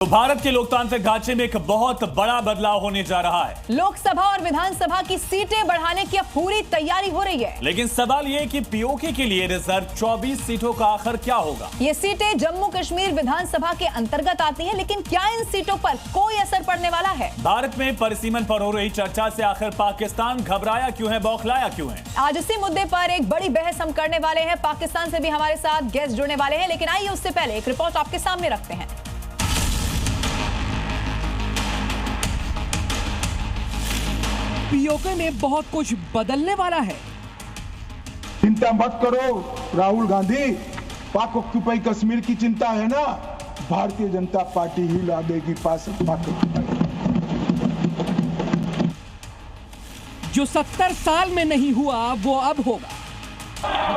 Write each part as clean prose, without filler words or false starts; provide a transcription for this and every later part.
तो भारत के लोकतांत्रिक ढांचे में एक बहुत बड़ा बदलाव होने जा रहा है। लोकसभा और विधानसभा की सीटें बढ़ाने की अब पूरी तैयारी हो रही है। लेकिन सवाल ये कि पीओके के लिए रिजर्व 24 सीटों का आखिर क्या होगा। ये सीटें जम्मू कश्मीर विधानसभा के अंतर्गत आती हैं, लेकिन क्या इन सीटों पर कोई असर पड़ने वाला है? भारत में परिसीमन पर हो रही चर्चा से आखिर पाकिस्तान घबराया क्यों है, बौखलाया क्यों है? आज इसी मुद्दे पर एक बड़ी बहस हम करने वाले हैं। पाकिस्तान से भी हमारे साथ गेस्ट जुड़ने वाले हैं, लेकिन आइए उससे पहले एक रिपोर्ट आपके सामने रखते हैं। पीओके में बहुत कुछ बदलने वाला है। चिंता मत करो राहुल गांधी, पाक ऑक्यूपाई कश्मीर की चिंता है ना, भारतीय जनता पार्टी ही ला देगी पास पाक। जो 70 साल में नहीं हुआ वो अब होगा।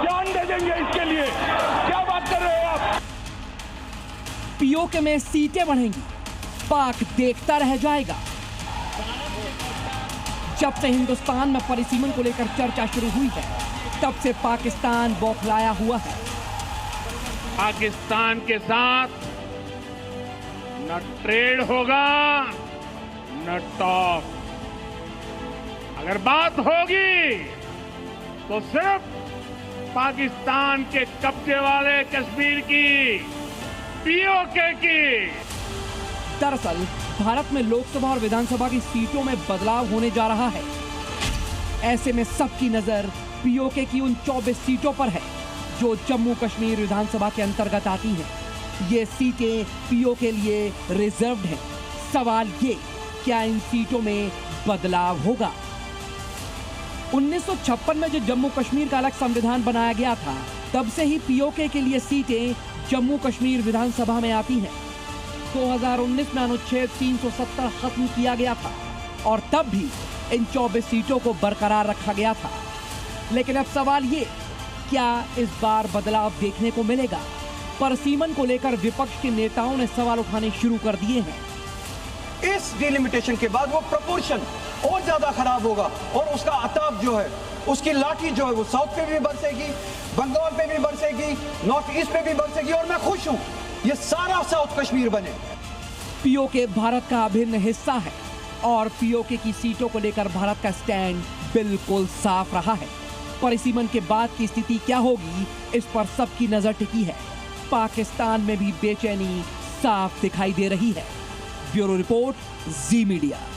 जान दे देंगे इसके लिए, क्या बात कर रहे हो आप? पीओके में सीटें बढ़ेंगी, पाक देखता रह जाएगा। जब से हिंदुस्तान में परिसीमन को लेकर चर्चा शुरू हुई है, तब से पाकिस्तान बौखलाया हुआ है। पाकिस्तान के साथ न ट्रेड होगा न टॉक। अगर बात होगी तो सिर्फ पाकिस्तान के कब्जे वाले कश्मीर की, पीओके की। दरअसल भारत में लोकसभा और विधानसभा की सीटों में बदलाव होने जा रहा है। ऐसे में सबकी नजर पीओके की उन 24 सीटों पर है जो जम्मू कश्मीर विधानसभा के अंतर्गत आती हैं। ये सीटें पीओके के लिए रिजर्व्ड हैं। सवाल ये, क्या इन सीटों में बदलाव होगा? 1956 में जो जम्मू कश्मीर का अलग संविधान बनाया गया था, तब से ही पीओके के लिए सीटें जम्मू कश्मीर विधानसभा में आती हैं। 2019 में अनुच्छेद 370 खत्म किया गया था और तब भी इन 24 सीटों को बरकरार रखा गया था। लेकिन अब सवाल ये, क्या इस बार बदलाव देखने को मिलेगा? परिसीमन को लेकर विपक्ष के नेताओं ने सवाल उठाने शुरू कर दिए हैं। इस डिलिमिटेशन के बाद वो प्रोपोर्शन और ज्यादा खराब होगा और उसका अताब जो है, उसकी लाठी जो है वो साउथ पे भी बरसेगी, बंगाल पे भी बरसेगी, नॉर्थ ईस्ट पे भी बरसेगी। और मैं खुश हूं ये सारा साउथ कश्मीर बने। पीओके भारत का अभिन्न हिस्सा है और पीओके की सीटों को लेकर भारत का स्टैंड बिल्कुल साफ रहा है। परिसीमन के बाद की स्थिति क्या होगी, इस पर सबकी नजर टिकी है। पाकिस्तान में भी बेचैनी साफ दिखाई दे रही है। ब्यूरो रिपोर्ट, जी मीडिया।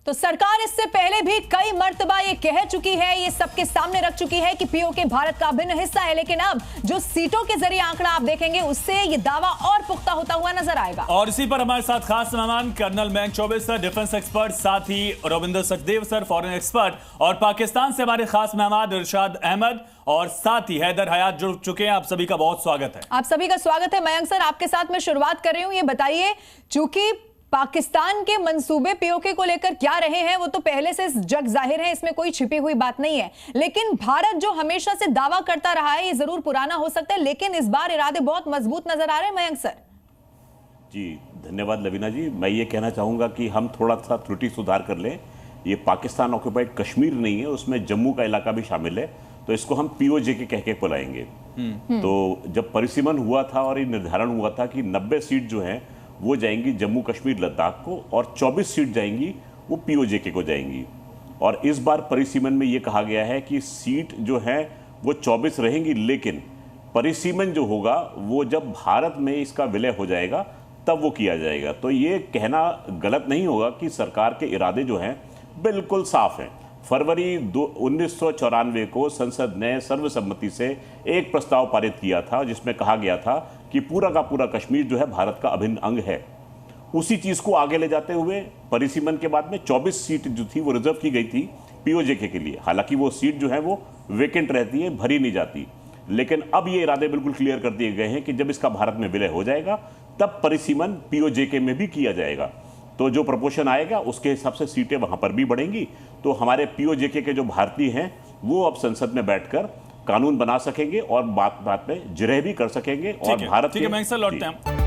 तो सरकार इससे पहले भी कई मर्तबा ये कह चुकी है, ये सबके सामने रख चुकी है कि पीओके भारत का अभिन्न हिस्सा है। लेकिन अब जो सीटों के जरिए आंकड़ा आप देखेंगे, उससे ये दावा और पुख्ता होता हुआ नजर आएगा। और इसी पर हमारे साथ खास मेहमान colonel Mayank Choubey sir, defence expert, साथ ही Ravindra Sachdev sir, foreign expert, और पाकिस्तान से हमारे खास मेहमान इरशाद अहमद और साथ ही हैदर हयात जुड़ चुके हैं। आप सभी का बहुत स्वागत है। आप सभी का स्वागत है। मयंक सर, आपके साथ मैं शुरुआत कर रही हूं। ये बताइए, चूंकि पाकिस्तान के मंसूबे पीओके को लेकर क्या रहे हैं वो तो पहले से जग जाहिर है, इसमें कोई छिपी हुई बात नहीं है। लेकिन भारत जो हमेशा से दावा करता रहा है, ये जरूर पुराना हो सकता है, लेकिन इस बार इरादे बहुत मजबूत नजर आ रहे हैं। मयंक सर जी, धन्यवाद लवीना जी। मैं ये कहना चाहूंगा कि हम थोड़ा सा त्रुटि सुधार कर लें। ये पाकिस्तान ऑक्यूपाइड कश्मीर नहीं है, उसमें जम्मू का इलाका भी शामिल है, तो इसको हम पीओजे कह के बुलाएंगे। तो जब परिसीमन हुआ था और ये निर्धारण हुआ था कि 90 सीट जो है वो जाएंगी जम्मू कश्मीर लद्दाख को और 24 सीट जाएंगी वो पीओजे को जाएंगी। और इस बार परिसीमन में ये कहा गया है कि सीट जो है वो 24 रहेंगी, लेकिन परिसीमन जो होगा वो जब भारत में इसका विलय हो जाएगा तब वो किया जाएगा। तो ये कहना गलत नहीं होगा कि सरकार के इरादे जो हैं बिल्कुल साफ हैं। फरवरी 1994 को संसद ने सर्वसम्मति से एक प्रस्ताव पारित किया था जिसमें कहा गया था कि पूरा का पूरा कश्मीर जो है भारत का अभिन्न अंग है। उसी चीज को आगे ले जाते हुए परिसीमन के बाद में 24 सीट जो थी वो रिजर्व की गई थी पीओजे के लिए। हालांकि वो सीट जो है वो वेकेंट रहती है, भरी नहीं जाती। लेकिन अब ये इरादे बिल्कुल क्लियर कर दिए गए हैं कि जब इसका भारत में विलय हो जाएगा तब परिसीमन पीओजे में भी किया जाएगा। तो जो प्रपोर्शन आएगा उसके हिसाब से सीटें वहां पर भी बढ़ेंगी। तो हमारे पीओजे के जो भारतीय हैं वो अब संसद में बैठकर कानून बना सकेंगे और बात बात में जिरह भी कर सकेंगे। और भारत ठीक है, मैं लौटते हैं।